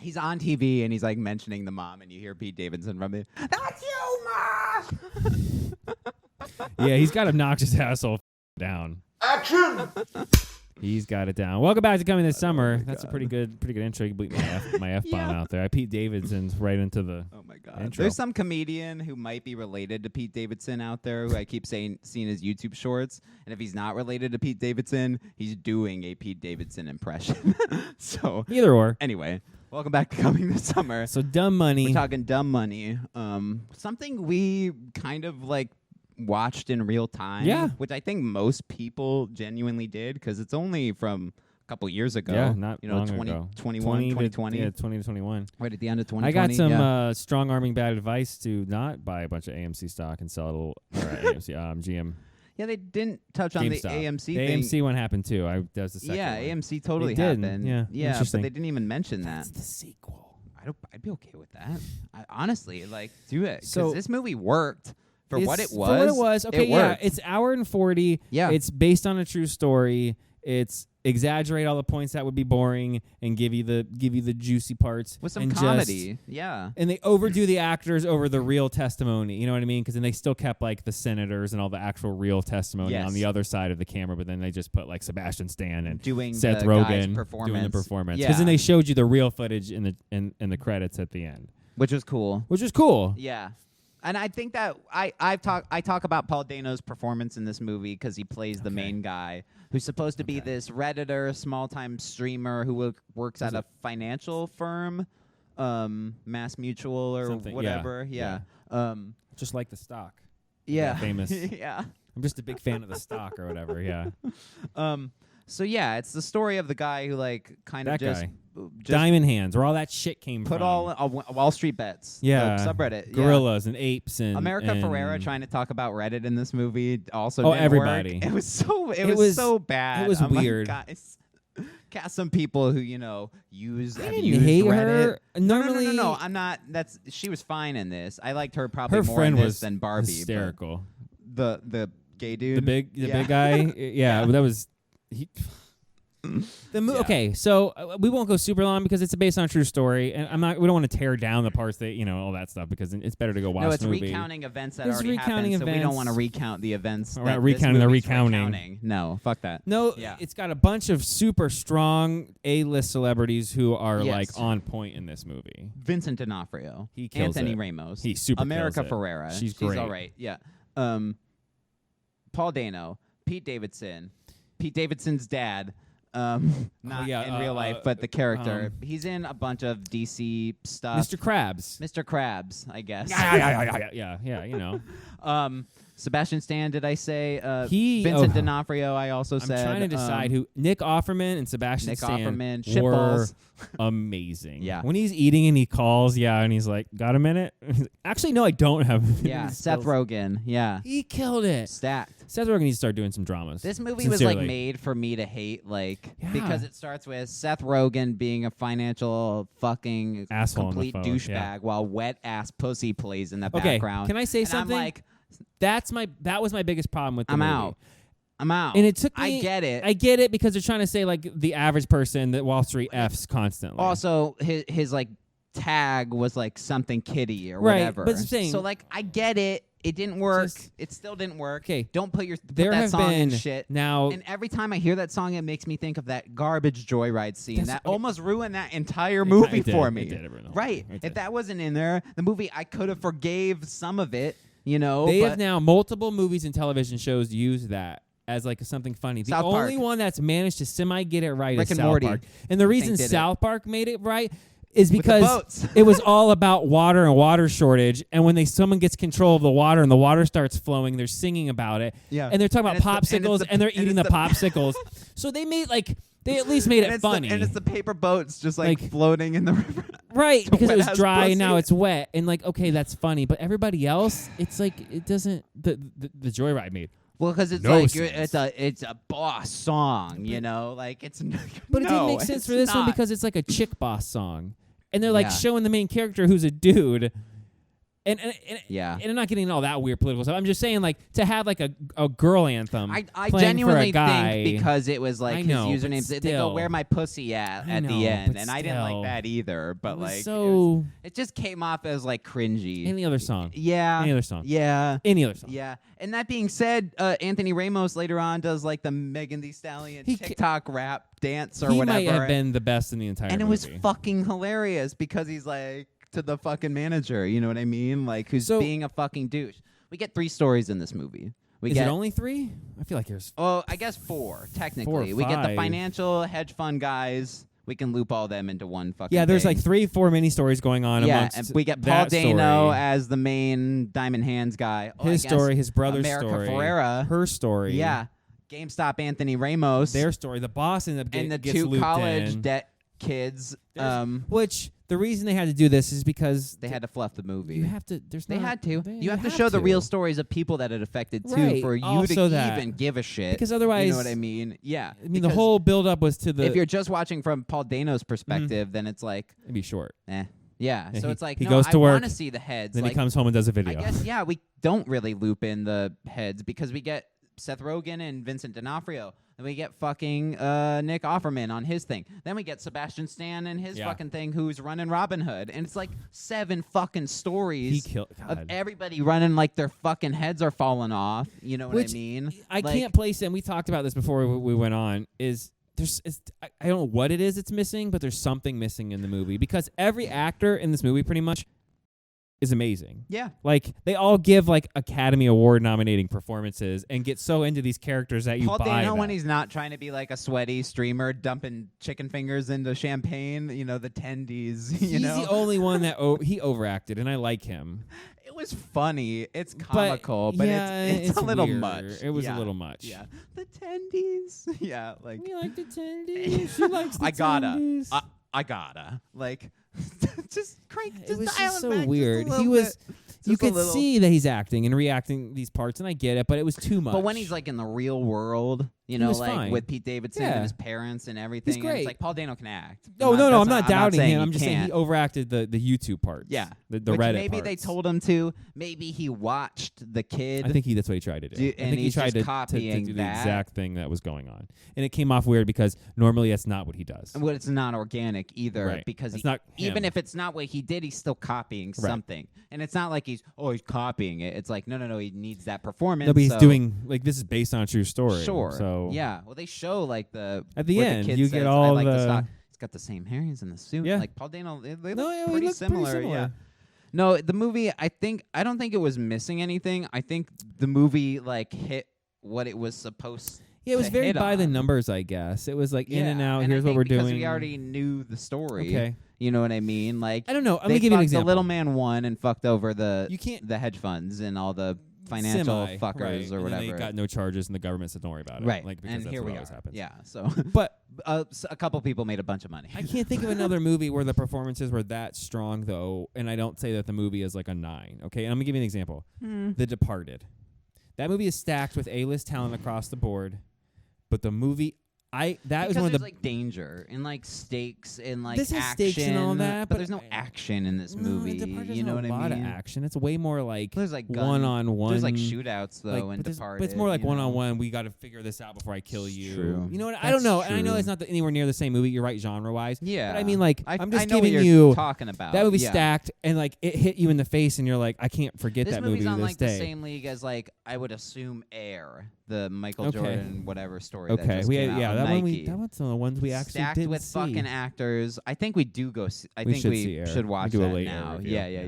he's on TV and he's like mentioning the mom, and you hear Pete Davidson from it. That's you, Ma. Yeah, he's got obnoxious asshole down. Action! He's got it down. Welcome back to Coming This Summer. That's God. a pretty good intro. You can bleep my F bomb out there. I Pete Davidson's right into the Oh my God. intro. There's some comedian who might be related to Pete Davidson out there who I keep seeing his YouTube shorts. And if he's not related to Pete Davidson, he's doing a Pete Davidson impression. So Either or. anyway, welcome back to Coming This Summer. So dumb money. We're talking dumb money. Something we kind of like watched in real time. Yeah. Which I think most people genuinely did because it's only from a couple years ago. Yeah, not long 2020. Yeah, 20 to 21. Right at the end of 2020. I got some yeah. strong arming bad advice to not buy a bunch of AMC stock and sell it GM. Yeah, they didn't touch on GameStop. the AMC The thing. AMC one happened too. That was the second Yeah, one. AMC totally It did, happened. yeah, but interesting. they didn't even mention That's that. the sequel. I'd be okay with that. Honestly, like, do it. Because So- this movie worked for what it was. For what it was. Okay, it yeah. worked. It's hour and 40. Yeah. It's based on a true story. It's exaggerate all the points that would be boring and give you the juicy parts with some and comedy. Yeah. And they overdo the actors over the real testimony. You know what I mean? Because then they still kept like the senators and all the actual real testimony Yes. on the other side of the camera, but then they just put like Sebastian Stan and Doing Seth the Rogen guy's doing the performance. performance. Yeah. Because then they showed you the real footage in the credits at the end, Which was cool. which was cool. Yeah. And I think that I talk about Paul Dano's performance in this movie because he plays the main guy who's supposed to be this Redditor, small-time streamer who works at a financial firm, Mass Mutual or Something, whatever. yeah. Yeah. Just like the stock. Yeah. That famous. Yeah. I'm just a big fan of the stock or whatever. Yeah. So yeah, it's the story of the guy who like kind of That just guy. Diamond Hands, where all that shit came put from. all Wall Street Bets. Yeah. The subreddit. Yeah. Gorillas and apes and America and Ferrera trying to talk about Reddit in this movie also Oh, didn't everybody. work. It was so bad. It was I'm like, weird. guys, cast some people who use I abused didn't hate Reddit. her. Normally, No. I'm not. She was fine in this. I liked her probably her more friend in was this than Barbie. hysterical. But the gay dude, The big guy. Yeah, that was. Yeah. Okay, so we won't go super long because it's based on a true story, and we don't want to tear down the parts that all that stuff because it's better to go watch No, it's the movie. recounting events that It's already recounting happened, so we don't events. want to recount the events. We're that not this recounting the movie's recounting. recounting. No, fuck that. No, Yeah. it's got a bunch of super strong A-list celebrities who are Yes. like on point in this movie. Vincent D'Onofrio, He kills Anthony it. Ramos, He super America kills it. Ferrera. She's great. all right. Yeah. Paul Dano, Pete Davidson's dad. Not in real life, but the character. He's in a bunch of DC stuff. Mr. Krabs. Mr. Krabs, I guess. Yeah. Sebastian Stan, did I say? Oh, Vincent D'Onofrio, I also I'm said. trying to decide who. Nick Offerman and Sebastian Nick Stan Offerman, were shitballs. amazing. Yeah. When he's eating and he calls, and he's like, "Got a minute?" He's like, actually, no, I don't have. Yeah, Seth Rogen. Yeah. He killed it. Stacked. Seth Rogen needs to start doing some dramas. This movie was like Sincerely. made for me to hate, Yeah. because it starts with Seth Rogen being a financial fucking Asshole on the complete phone, douchebag yeah. while wet ass pussy plays in the Okay, background. can I say and something? I'm like, That was my biggest problem with the I'm movie. out. I'm out. And it took me. I get it. I get it because they're trying to say like the average person that Wall Street F's constantly. Also, his like tag was like something kitty or Right, whatever. but it's the same. So like, I get it. It didn't work. Just- It still didn't work. Okay. Don't put there that have song in been shit. now. And every time I hear that song, it makes me think of that garbage Joyride scene That's- that almost ruined that entire movie it did. for It me. did. It ruined the whole Right. thing. It If did. that wasn't in there, the movie, I could have forgave some of it, They but have now multiple movies and television shows use that as like something funny. The South only Park. one that's managed to semi get it right Rick is and South Morty, Park. And the reason did it. South Park made it right is With the because boats. it was all about water and water shortage. And when someone gets control of the water and the water starts flowing, they're singing about it. Yeah. And they're talking about And it's the- and it's popsicles the- and they're and eating it's the the- popsicles. So they at least made and it it's funny. and it's the paper boats just like Like- floating in the river. Right, because it was wet-ass dry and now pussy. it's wet. And like, okay, that's funny. But everybody else, it's like, it doesn't, the Joyride made. Well, because it's No like sense. it's a boss song, like it's. But it didn't make sense it's for this one not. because it's like a chick boss song. And they're like Yeah. showing the main character who's a dude. And Yeah. and I'm not getting all that weird political stuff. I'm just saying, like, to have like a girl anthem. I playing genuinely for a guy, think because it was like I know, his but username. They go, still. "Where my pussy at?" I at know, the end, but and I didn't like still. that either. But It was like, so it just came off as like cringy. any other song. Yeah. Any other song. Yeah. Any other song. Yeah. And that being said, Anthony Ramos later on does like the Megan Thee Stallion TikTok rap dance or He whatever. might have been the best in the entire and it movie. was fucking hilarious because he's like to the fucking manager, you know what I mean? Like who's So- being a fucking douche. We get 3 stories in this movie. We Is get it only 3? I feel like there's Oh, I guess 4 technically. 4 or We get the 5. financial hedge fund guys. We can loop all them into one fucking there's thing. like 3-4 mini stories going on yeah, amongst and we get Paul that Dano story. as the main Diamond Hands guy. Oh, I His guess story, his brother's America story, Ferrera. her story. Yeah. GameStop Anthony Ramos. Their story. The boss ended up and the gets 2 looped college in. debt kids. Which the reason they had to do this is because They had to fluff the movie. you have to. There's They not, had to. they- You have to show the real stories of people that it affected too, for you to that. even give a shit. Because otherwise, you know what I mean? Yeah. I mean, the because whole build up was to the. if you're just watching from Paul Dano's perspective, then it's like, it'd be short. Yeah. Yeah, So he- it's like, he no, goes I to work, want to see the heads. Then like, he comes home and does a video. I guess we don't really loop in the heads because we get Seth Rogen and Vincent D'Onofrio. Then we get fucking Nick Offerman on his thing. Then we get Sebastian Stan and his fucking thing, who's running Robin Hood. And it's like 7 fucking stories He killed of everybody running like their fucking heads are falling off. You know what Which I mean? I Like, can't place it. And we talked about this before we went on. I don't know what it is it's missing, but there's something missing in the movie because every actor in this movie pretty much is amazing. Yeah. Like they all give like Academy Award nominating performances and get so into these characters that you Paul buy Dano them. when he's not trying to be like a sweaty streamer dumping chicken fingers into champagne, the tendies, He's the only one that he overacted, and I like him. It was funny. It's comical, but it's a little weird. much. It was a little much. Yeah. The tendies. Yeah, like We like the tendies. She likes the I gotta. tendies. I gotta. Like just crank It just was dial just it so back just a weird. little He was. bit. You Just a could little. see that he's acting and reacting these parts, and I get it, but it was too much. But when he's like in the real world, was like fine. with Pete Davidson Yeah. and his parents and everything, and great. it's like Paul Dano can act. No, I'm that's not doubting saying him. he I'm just saying he can't. overacted the YouTube parts. Yeah, the Which Reddit maybe they parts. told him to. Maybe he watched the kid. I think that's what he tried to do. I And think he he's tried just to copying do the that. exact thing that was going on, and it came off weird because normally that's not what he does. Well, it's not organic either, Right. because It's not even him. if it's not what he did, he's still copying something. And it's not like he's copying it. It's like no, he needs that performance. No, but he's so- doing like this is based on a true story. Sure. So yeah. Well, they show like At the where end, kid you says, get I all like the- stock. He's got the same hair. He's in the suit. Yeah. Like Paul Dano, they No, look yeah, we pretty look similar. pretty similar. Yeah. No, the movie. I don't think it was missing anything. I think the movie like hit what it was supposed. Yeah, it was to very hit by the on. numbers, I guess. It was like in and out. I Here's what think we're because doing. we already knew the story. Okay. You know what I mean? Like I don't know. I'm they gonna give you an fucked example. The little man won and fucked over the You can't- the hedge funds and all the financial Semi, fuckers right. or and then whatever. they got no charges, and the government said, "Don't worry about it." right. Like because and that's here what we always are. happens. Yeah. So, But a couple people made a bunch of money. I can't think of another movie where the performances were that strong, though, and I don't say that the movie is like a 9. Okay, and I'm gonna give you an example. The Departed. That movie is stacked with A-list talent across the board, but the movie, that because was one of there's the. like danger and like stakes and like This has action, stakes and all that, but but there's no action in this No, movie. The Departed You know doesn't what have I a mean? lot of action. It's way more like There's like gun, one-on-one. There's like shootouts though, like, and but Departed. it's more like you know? one-on-one. We got to figure this out before I kill you. true. You know what? I don't That's know, and I know true. it's not anywhere near the same movie. You're right, genre-wise. Yeah, but I mean, like, I'm just know what giving you're you talking about. that movie yeah. stacked, and like it hit you in the face, and you're like, I can't forget This that movie's movie on to this like day. the same league as like I would assume Air, the Michael Okay. Jordan whatever story. That Okay, just we came had, out yeah, on that one Nike. that one's one of the ones we actually Stacked didn't with see. fucking actors. I think we do go. I We think should we see Air. should We watch do a that late Air now. review. Yeah. You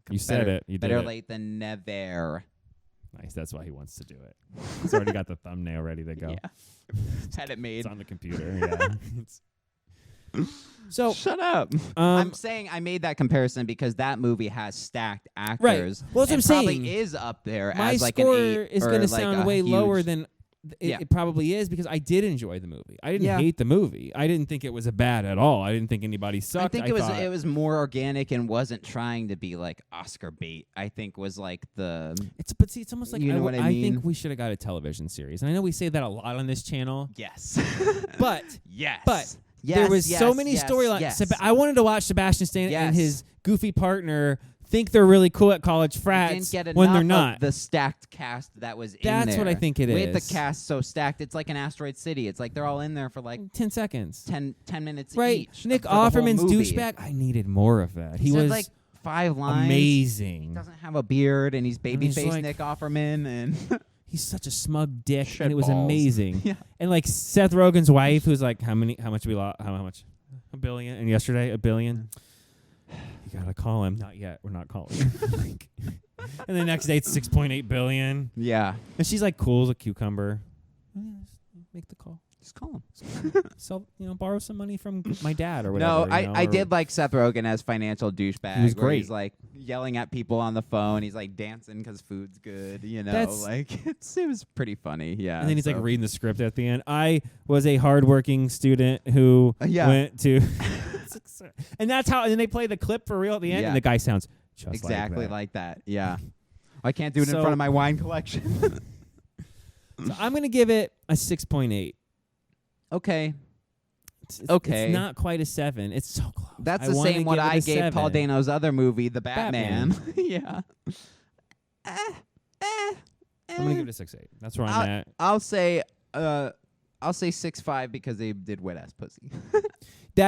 Better, said it. You did better it. late than never. Nice. That's why he wants to do it. He's already got the thumbnail ready to go. Yeah, had it made. It's on the computer. Yeah. So Shut up. I'm saying I made that comparison because that movie has stacked actors. Well, that's what I'm and saying. Probably is up there my as like score an 8 is or going to like sound a way huge, lower than Yeah. it probably is because I did enjoy the movie. I didn't Yeah. hate the movie. I didn't think it was bad at all. I didn't think anybody sucked. I think thought, it was more organic and wasn't trying to be like Oscar bait. I think was like the But see, it's almost like You know what I mean? think we should have got a television series, and I know we say that a lot on this channel. yes, But yes, but yes, there was so yes, many yes, storylines. yes. I wanted to watch Sebastian Stan Yes. and his goofy partner think they're really cool at college Didn't frats get when they're enough not. of the stacked cast that was in there. That's what I think it We had is. the cast so stacked. It's like an Asteroid City. It's like they're all in there for like 10 seconds. 10 minutes Right. each. Nick for the whole Offerman's movie. douchebag. I needed more of that. He said was like 5 lines. amazing. He doesn't have a beard, and he's babyface like- Nick Offerman, and He's such a smug dick, Shit and it was balls. amazing. yeah. And like Seth Rogen's wife, who's like, how much we lost? How much? $1 billion. And yesterday, $1 billion. You gotta call him. Not yet. We're not calling. And the next day, it's 6.8 billion. Yeah. And she's like cool as a cucumber. Make the call. Just call him. So borrow some money from my dad or whatever. No, you know, I or- did like Seth Rogen as financial douchebag. He was where great. He's like yelling at people on the phone. He's like dancing because food's good. You know, That's- like it was pretty funny. Yeah. And then he's like so- reading the script at the end. I was a hardworking student who Yeah. went to, and that's how. And then they play the clip for real at the end, Yeah. and the guy sounds just exactly like that. Yeah. I can't do it in So- front of my wine collection. that. So I'm gonna give it a 6.8. Okay. It's Okay. It's not quite a 7. It's so close. That's I the wanna same what give it I a gave 7. Paul Dano's other movie, The Batman. yeah. I'm gonna give it a 6.8. That's where I'm at. I'll say 6.5 because they did Wet Ass Pussy. The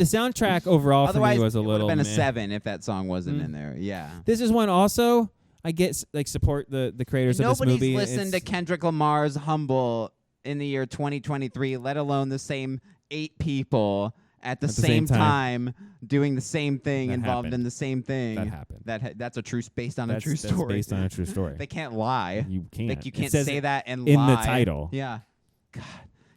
soundtrack overall for Otherwise, me was a it would little have been a meh. 7 if that song wasn't Mm. in there. Yeah. This is one also I get support the creators of this Nobody's movie. listened to It's- Kendrick Lamar's Humble in the year 2023, let alone the same 8 people at the same time doing the same thing, That involved happened. in the same thing. That happened. That's a true based on a That's true story. based on a true story. They can't lie. You can't. Like you It can't says say it that and in lie. the title. Yeah. God.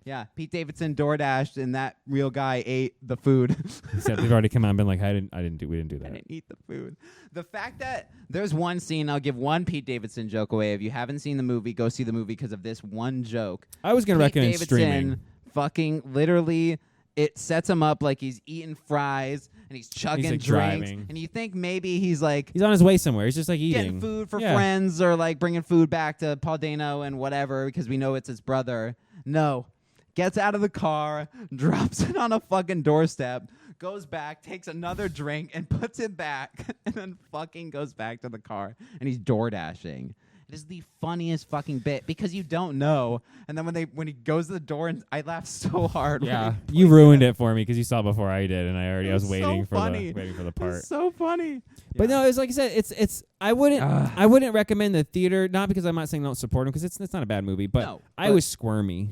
Yeah. Pete Davidson DoorDashed and that real guy ate the food. Except they've already come out and been like, we didn't do I that. didn't eat the food. The fact that there's one scene, I'll give one Pete Davidson joke away. If you haven't seen the movie, go see the movie because of this one joke. I was gonna Pete recommend Davidson streaming. fucking literally, it sets him up like he's eating fries and he's chugging like, drinks. driving. And you think maybe he's like He's on his way somewhere. He's just like getting eating food for Yeah. friends or like bringing food back to Paul Dano and whatever because we know it's his brother. No. Gets out of the car, drops it on a fucking doorstep, goes back, takes another drink, and puts it back, and then fucking goes back to the car, and he's door dashing. It is the funniest fucking bit because you don't know, and then when he goes to the door, and I laughed so hard. when Yeah, he you pointed ruined at it for me because you saw before I did, and I was waiting for funny. the It part. was so funny. But Yeah. no, it's like I said, it's I wouldn't recommend the theater, not because I'm not saying don't support him because it's not a bad movie, but No, I but- was squirmy.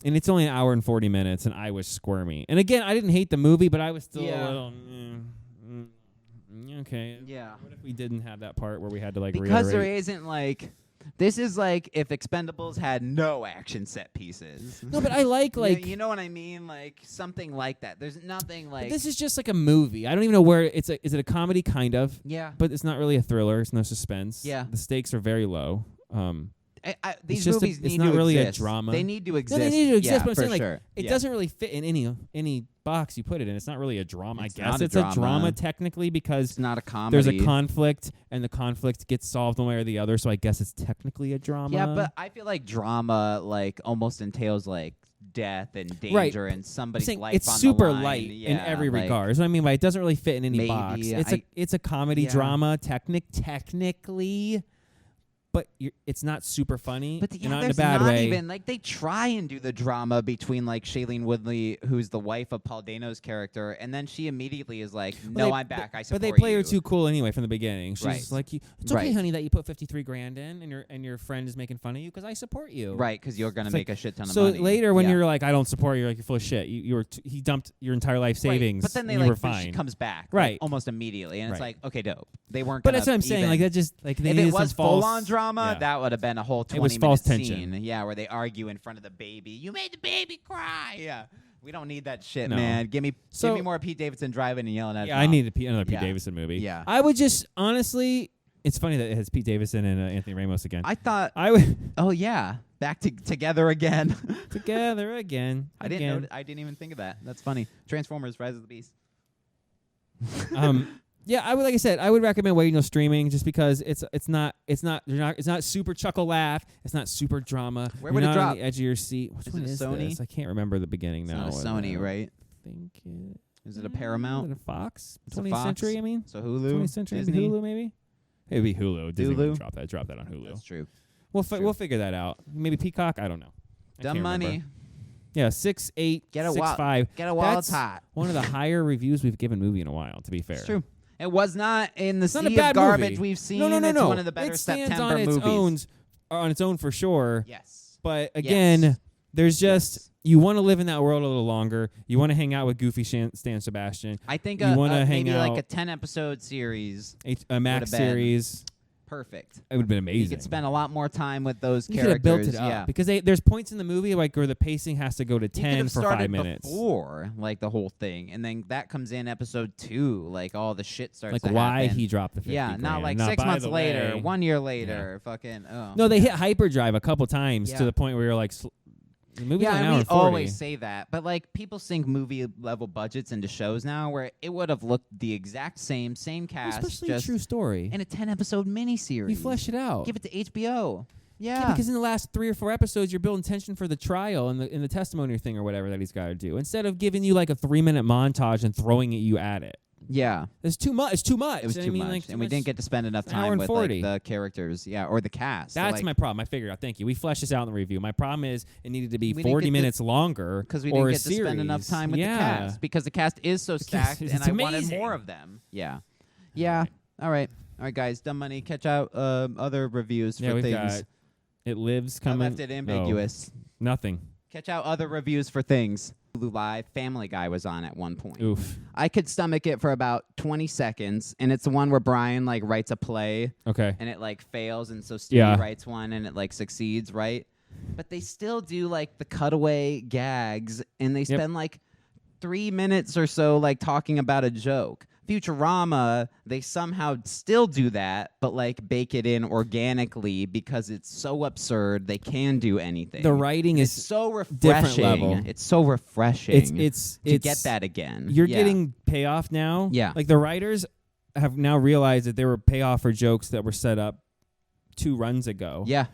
And it's only an hour and 40 minutes, and I was squirmy. And again, I didn't hate the movie, but I was still Yeah. a little. Okay. Yeah. What if we didn't have that part where we had to like Because there reiterate? isn't like. This is like if Expendables had no action set pieces. No, but I like you know what I mean? Like something like that. There's nothing but like. this is just like a movie. I don't even know where it's. Is it a comedy? Kind of. Yeah. But it's not really a thriller. It's no suspense. Yeah. The stakes are very low. These just movies it's need not to really exist. a drama. They need to exist. No, they need to exist, yeah, but I'm for saying like sure. it Yeah. doesn't really fit in any box you put it in. It's not really a drama. It's I not guess a it's a drama. drama technically because It's not a comedy. there's a conflict and the conflict gets solved one way or the other. So I guess it's technically a drama. Yeah, but I feel like drama like almost entails like death and Right. danger and I'm somebody's saying life it's on super the line. light Yeah, in every like, regard. That's what I mean by it doesn't really fit in any maybe box. I- It's a comedy yeah. drama technically. But it's not super funny, But and yeah, not in a there's bad not way. even like they try and do the drama between like Shailene Woodley, who's the wife of Paul Dano's character, and then she immediately is like, "No, I'm back. I support But they play you." her too cool anyway from the beginning. She's Right. like, "It's Right. okay, honey, that you put $53,000 in, and your friend is making fun of you because I support you." Right, because you're gonna It's make like- a shit ton of So money. later, when Yeah. you're like, "I don't support you," you're like, "You're full of shit." He dumped your entire life savings, Right. But then they and like you were but fine. she comes back Right. almost immediately, and it's Right. like, okay, dope. They weren't. But gonna that's what I'm saying. even- Like that just like they if needed it was some false, full on drama, yeah. that would have been a whole 20 It was minute false scene. tension. Yeah, where they argue in front of the baby. You made the baby cry. Yeah, we don't need that shit, No. man. Give me So- more Pete Davidson driving and yelling at. Yeah, his I mom. need another Pete Yeah. Davidson movie. Yeah. I would just honestly. It's funny that it has Pete Davidson and Anthony Ramos again. I thought. I would Oh yeah, back together again. together again. I didn't. I didn't even think of that. That's funny. Transformers: Rise of the Beast. Yeah, I would like I said, I would recommend waiting till streaming just because it's not super chuckle laugh, it's not super drama. Where You're would it not drop? on the edge of your seat. Which Which one is is Sony? this? I can't remember the beginning It's now. not a Sony, right? I think Is it a Paramount? Is it a Fox? It's a 20th Fox. Century, I mean. So Hulu, 20th Century, Disney? Hulu, maybe. It'd be Hulu. Disney Hulu? would drop that. Drop that on Hulu. That's true. We'll figure that out. Maybe Peacock. I don't know. I Dumb can't money. remember. Yeah, 6.8, Get a 6.5. Get a while That's it's hot. one of the higher reviews we've given movie in a while. To be fair, It's true. It was not in the It's not a sea bad of garbage movie. we've seen. No. It's one of the better it stands September on its movies. on its own for sure. Yes. But again, Yes. there's just Yes. you want to live in that world a little longer. You want to hang out with Goofy Stan Sebastian. I think You wanna hang maybe like out- a 10-episode series. A Max Would've been series. Perfect. It would have been You amazing. could spend a lot more time with those You could have characters. built it up Yeah. because there's points in the movie like where the pacing has to go to You could 10 have for started 5 minutes. before, like the whole thing, and then that comes in episode 2. Like all the shit starts Like to why happen. he dropped the 50 Yeah, grand. not like Not 6 by months the later, way. 1 year later. Fucking No, they hit hyperdrive a couple times Yeah. to the point where you're like, the movie's yeah, an and hour we and 40. always say that, but like people sink movie level budgets into shows now, where it would have looked the exact same cast, Especially just a true story. in a 10-episode miniseries. You flesh it out. Give it to HBO. Yeah, because in the last 3 or 4 episodes, you're building tension for the trial and the testimony thing or whatever that he's got to do. Instead of giving you like a 3-minute montage and throwing you at it. Yeah. It's too much. It's too much. It was too much, like, and we didn't get to spend enough An hour time and with 40. like, the characters, or the cast. So, That's like, my problem. I figured out. Thank you. We fleshed this out in the review. My problem is it needed to be We didn't 40 get to- minutes longer because we or didn't a get to spend enough series. time with the cast, because the cast is so stacked, it's and I wanted amazing. more of them. Yeah. All right, guys. Dumb Money. Catch out other reviews Yeah, for we've things. got It Lives I coming. left it ambiguous. No, nothing. Catch out other reviews for things. Hulu Live, Family Guy was on at one point. Oof. I could stomach it for about 20 seconds, and it's the one where Brian like writes a play, Okay. and it like fails, and so Stevie Yeah. writes one, and it like succeeds, right? But they still do like the cutaway gags, and they Yep. spend like 3 minutes or so like talking about a joke. Futurama, they somehow still do that, but like bake it in organically because it's so absurd they can do anything. The writing It's is so different refreshing. level. It's so refreshing. it's to get that again. You're Yeah. getting payoff now. Yeah. Like the writers have now realized that there were payoff for jokes that were set up 2 runs ago. Yeah.